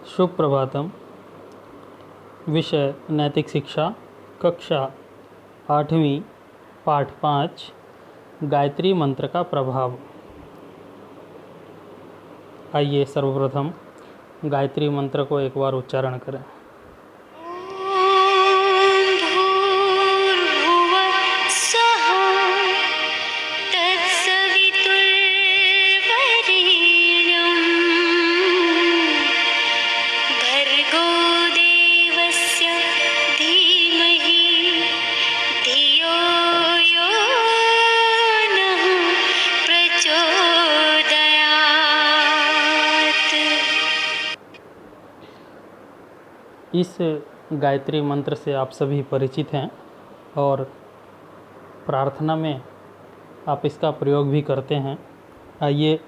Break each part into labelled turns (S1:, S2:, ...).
S1: शुभ प्रभातम। विषय नैतिक शिक्षा, कक्षा 8वीं, पाठ 5, गायत्री मंत्र का प्रभाव। आइए सर्वप्रथम गायत्री मंत्र को एक बार उच्चारण करें। इस गायत्री मंत्र से आप सभी परिचित हैं और प्रार्थना में आप इसका प्रयोग भी करते हैं। आइए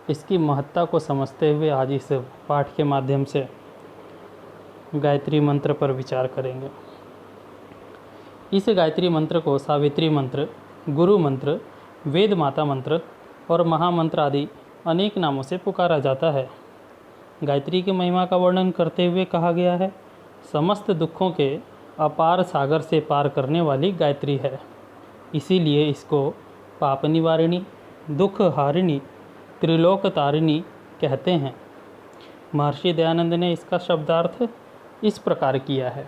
S1: इसकी महत्ता को समझते हुए आज इस पाठ के माध्यम से गायत्री मंत्र पर विचार करेंगे। इस गायत्री मंत्र को सावित्री मंत्र, गुरु मंत्र, वेद माता मंत्र और महामंत्र आदि अनेक नामों से पुकारा जाता है। गायत्री की महिमा का वर्णन करते हुए कहा गया है, समस्त दुखों के अपार सागर से पार करने वाली गायत्री है। इसीलिए इसको पाप निवारिणी, दुख हारिणी, त्रिलोक तारिणी कहते हैं। महर्षि दयानंद ने इसका शब्दार्थ इस प्रकार किया है।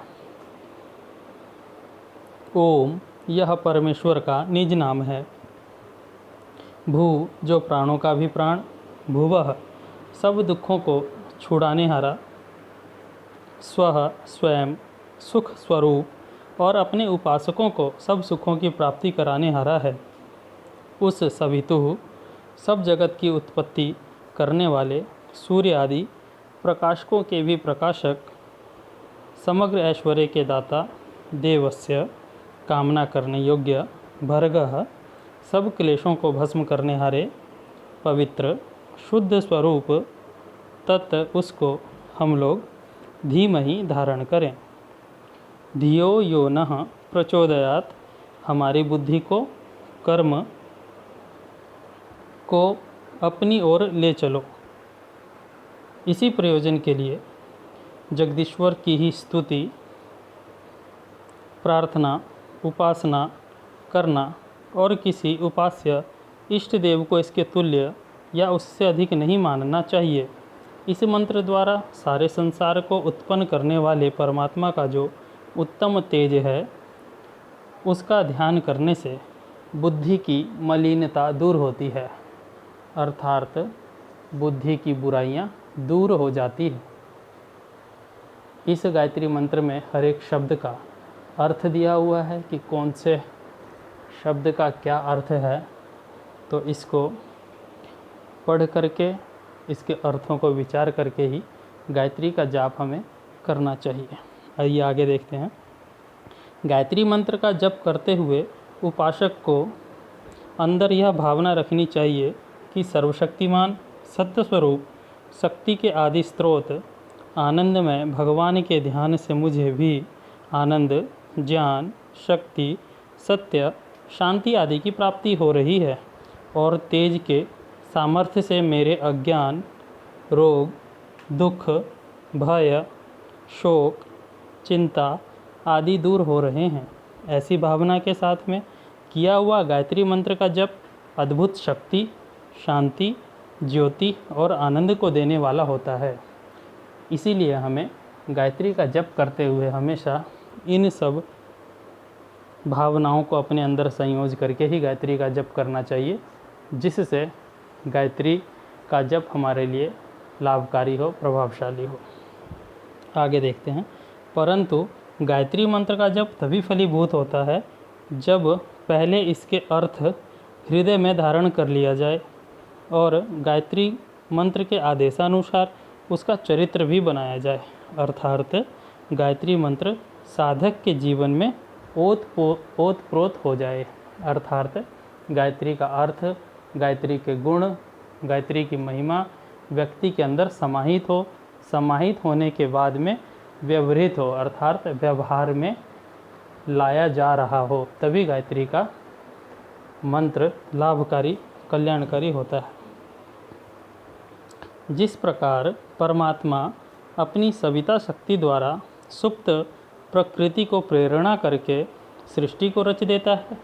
S1: ओम यह परमेश्वर का निज नाम है। भू जो प्राणों का भी प्राण, भुवः सब दुखों को छुड़ाने हारा, स्वः स्वयं सुख स्वरूप और अपने उपासकों को सब सुखों की प्राप्ति कराने हारा है। उस सवितुः सब जगत की उत्पत्ति करने वाले, सूर्य आदि प्रकाशकों के भी प्रकाशक, समग्र ऐश्वर्य के दाता, देवस्य कामना करने योग्य, भर्गः सब क्लेशों को भस्म करने हारे, पवित्र शुद्ध स्वरूप, तत् उसको हम लोग धीमहि धारण करें। धियो यो नः प्रचोदयात् हमारी बुद्धि को, कर्म को अपनी ओर ले चलो। इसी प्रयोजन के लिए जगदीश्वर की ही स्तुति, प्रार्थना, उपासना करना और किसी उपास्य इष्ट देव को इसके तुल्य या उससे अधिक नहीं मानना चाहिए। इस मंत्र द्वारा सारे संसार को उत्पन्न करने वाले परमात्मा का जो उत्तम तेज है, उसका ध्यान करने से बुद्धि की मलिनता दूर होती है, अर्थात बुद्धि की बुराइयां दूर हो जाती है। इस गायत्री मंत्र में हर एक शब्द का अर्थ दिया हुआ है कि कौन से शब्द का क्या अर्थ है, तो इसको पढ़ करके, इसके अर्थों को विचार करके ही गायत्री का जाप हमें करना चाहिए। आइए आगे देखते हैं। गायत्री मंत्र का जप करते हुए उपासक को अंदर यह भावना रखनी चाहिए कि सर्वशक्तिमान सत्य स्वरूप, शक्ति के आदि स्रोत, आनंदमय भगवान के ध्यान से मुझे भी आनंद, ज्ञान, शक्ति, सत्य, शांति आदि की प्राप्ति हो रही है और तेज के सामर्थ्य से मेरे अज्ञान, रोग, दुख, भय, शोक, चिंता आदि दूर हो रहे हैं। ऐसी भावना के साथ में किया हुआ गायत्री मंत्र का जप अद्भुत शक्ति, शांति, ज्योति और आनंद को देने वाला होता है। इसीलिए हमें गायत्री का जप करते हुए हमेशा इन सब भावनाओं को अपने अंदर संयोज करके ही गायत्री का जप करना चाहिए, जिससे गायत्री का जप हमारे लिए लाभकारी हो, प्रभावशाली हो। आगे देखते हैं। परंतु गायत्री मंत्र का जप तभी फलीभूत होता है जब पहले इसके अर्थ हृदय में धारण कर लिया जाए और गायत्री मंत्र के आदेशानुसार उसका चरित्र भी बनाया जाए, अर्थात गायत्री मंत्र साधक के जीवन में ओतप्रोत हो जाए, अर्थात गायत्री का अर्थ, गायत्री के गुण, गायत्री की महिमा व्यक्ति के अंदर समाहित हो, समाहित होने के बाद में व्यवहृत हो, अर्थात व्यवहार में लाया जा रहा हो, तभी गायत्री का मंत्र लाभकारी, कल्याणकारी होता है। जिस प्रकार परमात्मा अपनी सविता शक्ति द्वारा सुप्त प्रकृति को प्रेरणा करके सृष्टि को रच देता है,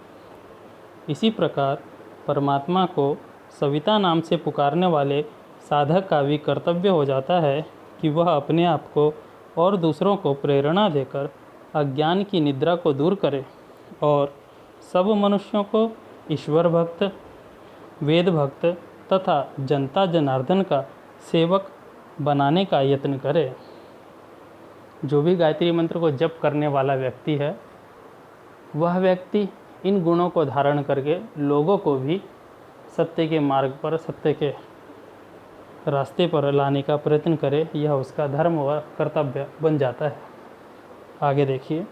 S1: इसी प्रकार परमात्मा को सविता नाम से पुकारने वाले साधक का भी कर्तव्य हो जाता है कि वह अपने आप को और दूसरों को प्रेरणा देकर अज्ञान की निद्रा को दूर करे और सब मनुष्यों को ईश्वर भक्त, वेद भक्त तथा जनता जनार्दन का सेवक बनाने का यत्न करे। जो भी गायत्री मंत्र को जप करने वाला व्यक्ति है, वह व्यक्ति इन गुणों को धारण करके लोगों को भी सत्य के मार्ग पर, सत्य के रास्ते पर लाने का प्रयत्न करे। यह उसका धर्म व कर्तव्य बन जाता है। आगे देखिए,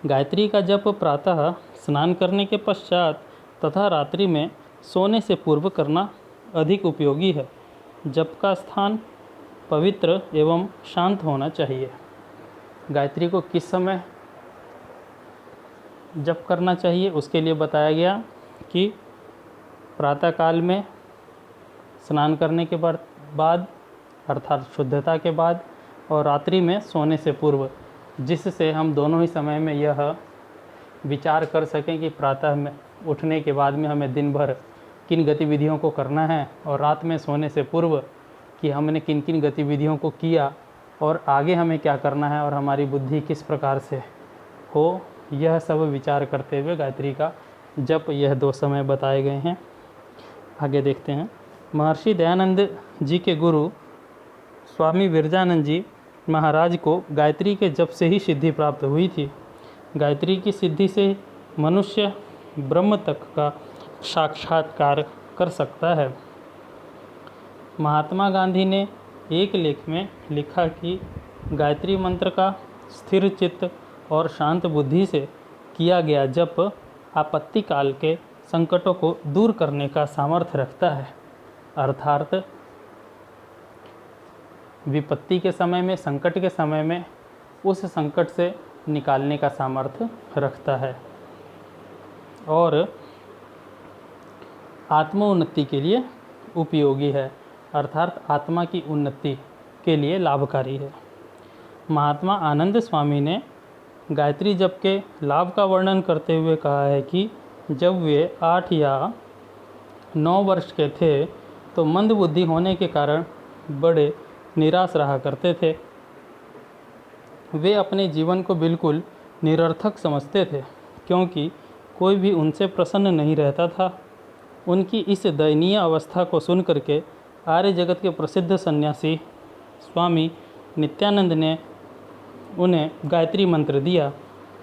S1: गायत्री का जप प्रातः स्नान करने के पश्चात तथा रात्रि में सोने से पूर्व करना अधिक उपयोगी है। जप का स्थान पवित्र एवं शांत होना चाहिए। गायत्री को किस समय जप करना चाहिए उसके लिए बताया गया कि प्रातःकाल में स्नान करने के बाद अर्थात शुद्धता के बाद, और रात्रि में सोने से पूर्व, जिससे हम दोनों ही समय में यह विचार कर सकें कि प्रातः में उठने के बाद में हमें दिन भर किन गतिविधियों को करना है और रात में सोने से पूर्व कि हमने किन किन गतिविधियों को किया और आगे हमें क्या करना है और हमारी बुद्धि किस प्रकार से हो, यह सब विचार करते हुए गायत्री का जप यह 2 समय बताए गए हैं। आगे देखते हैं। महर्षि दयानंद जी के गुरु स्वामी विरजानंद जी महाराज को गायत्री के जप से ही सिद्धि प्राप्त हुई थी। गायत्री की सिद्धि से मनुष्य ब्रह्म तक का साक्षात्कार कर सकता है। महात्मा गांधी ने एक लेख में लिखा कि गायत्री मंत्र का स्थिर चित्त और शांत बुद्धि से किया गया जप आपत्ति काल के संकटों को दूर करने का सामर्थ्य रखता है, अर्थात विपत्ति के समय में, संकट के समय में उस संकट से निकालने का सामर्थ्य रखता है और आत्मोन्नति के लिए उपयोगी है, अर्थात आत्मा की उन्नति के लिए लाभकारी है। महात्मा आनंद स्वामी ने गायत्री जप के लाभ का वर्णन करते हुए कहा है कि जब वे 8 या 9 वर्ष के थे तो मंद बुद्धि होने के कारण बड़े निराश रहा करते थे। वे अपने जीवन को बिल्कुल निरर्थक समझते थे क्योंकि कोई भी उनसे प्रसन्न नहीं रहता था। उनकी इस दयनीय अवस्था को सुन करके आर्य जगत के प्रसिद्ध सन्यासी स्वामी नित्यानंद ने उन्हें गायत्री मंत्र दिया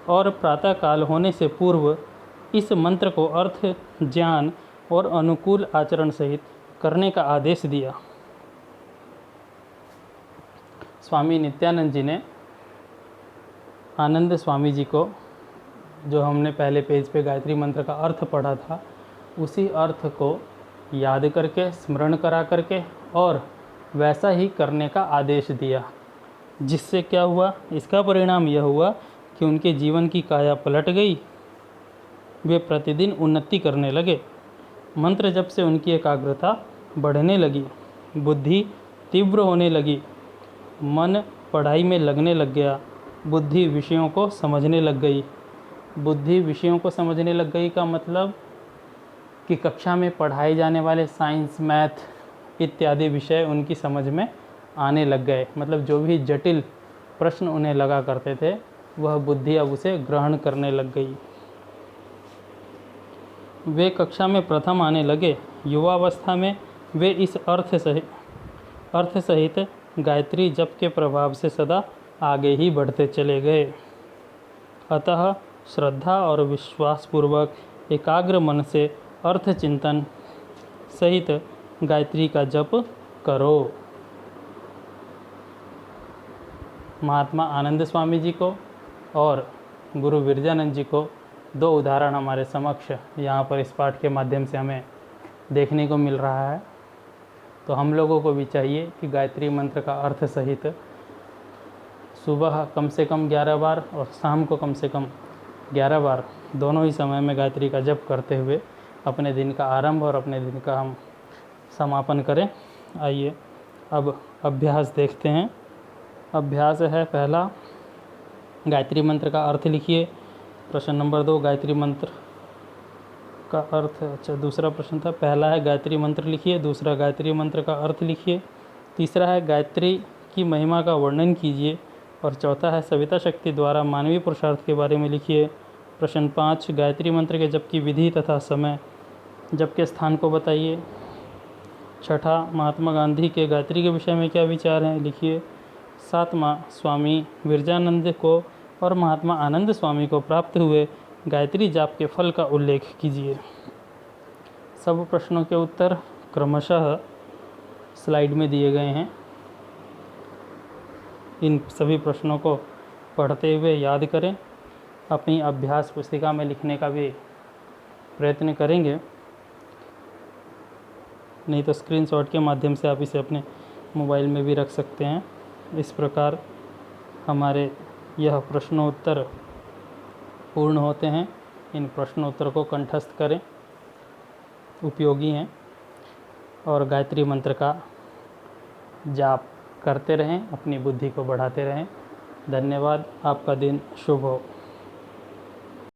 S1: और प्रातःकाल होने से पूर्व इस मंत्र को अर्थ, ज्ञान और अनुकूल आचरण सहित करने का आदेश दिया। स्वामी नित्यानंद जी ने आनंद स्वामी जी को, जो हमने पहले पेज पे गायत्री मंत्र का अर्थ पढ़ा था, उसी अर्थ को याद करके, स्मरण करा करके और वैसा ही करने का आदेश दिया। जिससे क्या हुआ, इसका परिणाम यह हुआ कि उनके जीवन की काया पलट गई। वे प्रतिदिन उन्नति करने लगे। मंत्र जप से उनकी एकाग्रता बढ़ने लगी, बुद्धि तीव्र होने लगी, मन पढ़ाई में लगने लग गया, बुद्धि विषयों को समझने लग गई। बुद्धि विषयों को समझने लग गई का मतलब कि कक्षा में पढ़ाए जाने वाले साइंस, मैथ इत्यादि विषय उनकी समझ में आने लग गए। मतलब जो भी जटिल प्रश्न उन्हें लगा करते थे वह बुद्धि अब उसे ग्रहण करने लग गई। वे कक्षा में प्रथम आने लगे। युवावस्था में वे इस अर्थ सहित गायत्री जप के प्रभाव से सदा आगे ही बढ़ते चले गए। अतः श्रद्धा और विश्वासपूर्वक एकाग्र मन से अर्थ चिंतन सहित गायत्री का जप करो। महात्मा आनंद स्वामी जी को और गुरु विरजानंद जी को 2 उदाहरण हमारे समक्ष यहाँ पर इस पाठ के माध्यम से हमें देखने को मिल रहा है। तो हम लोगों को भी चाहिए कि गायत्री मंत्र का अर्थ सहित सुबह कम से कम 11 बार और शाम को कम से कम 11 बार दोनों ही समय में गायत्री का जप करते हुए अपने दिन का आरंभ और अपने दिन का हम समापन करें। आइए अब अभ्यास देखते हैं। अभ्यास है पहला, गायत्री मंत्र का अर्थ लिखिए। प्रश्न नंबर 2, गायत्री मंत्र का अर्थ, अच्छा दूसरा प्रश्न था, पहला है गायत्री मंत्र लिखिए, दूसरा गायत्री मंत्र का अर्थ लिखिए, तीसरा है गायत्री की महिमा का वर्णन कीजिए, और चौथा है सविता शक्ति द्वारा मानवीय पुरुषार्थ के बारे में लिखिए। प्रश्न 5, गायत्री मंत्र के जप की विधि तथा समय, जप के स्थान को बताइए। छठा, महात्मा गांधी के गायत्री के विषय में क्या विचार हैं, लिखिए। सातवां, स्वामी विरजानंद को और महात्मा आनंद स्वामी को प्राप्त हुए गायत्री जाप के फल का उल्लेख कीजिए। सब प्रश्नों के उत्तर क्रमशः स्लाइड में दिए गए हैं। इन सभी प्रश्नों को पढ़ते हुए याद करें। अपनी अभ्यास पुस्तिका में लिखने का भी प्रयत्न करेंगे, नहीं तो स्क्रीनशॉट के माध्यम से आप इसे अपने मोबाइल में भी रख सकते हैं। इस प्रकार हमारे यह प्रश्नोत्तर पूर्ण होते हैं। इन प्रश्नोत्तर को कंठस्थ करें, उपयोगी हैं, और गायत्री मंत्र का जाप करते रहें, अपनी बुद्धि को बढ़ाते रहें। धन्यवाद। आपका दिन शुभ हो।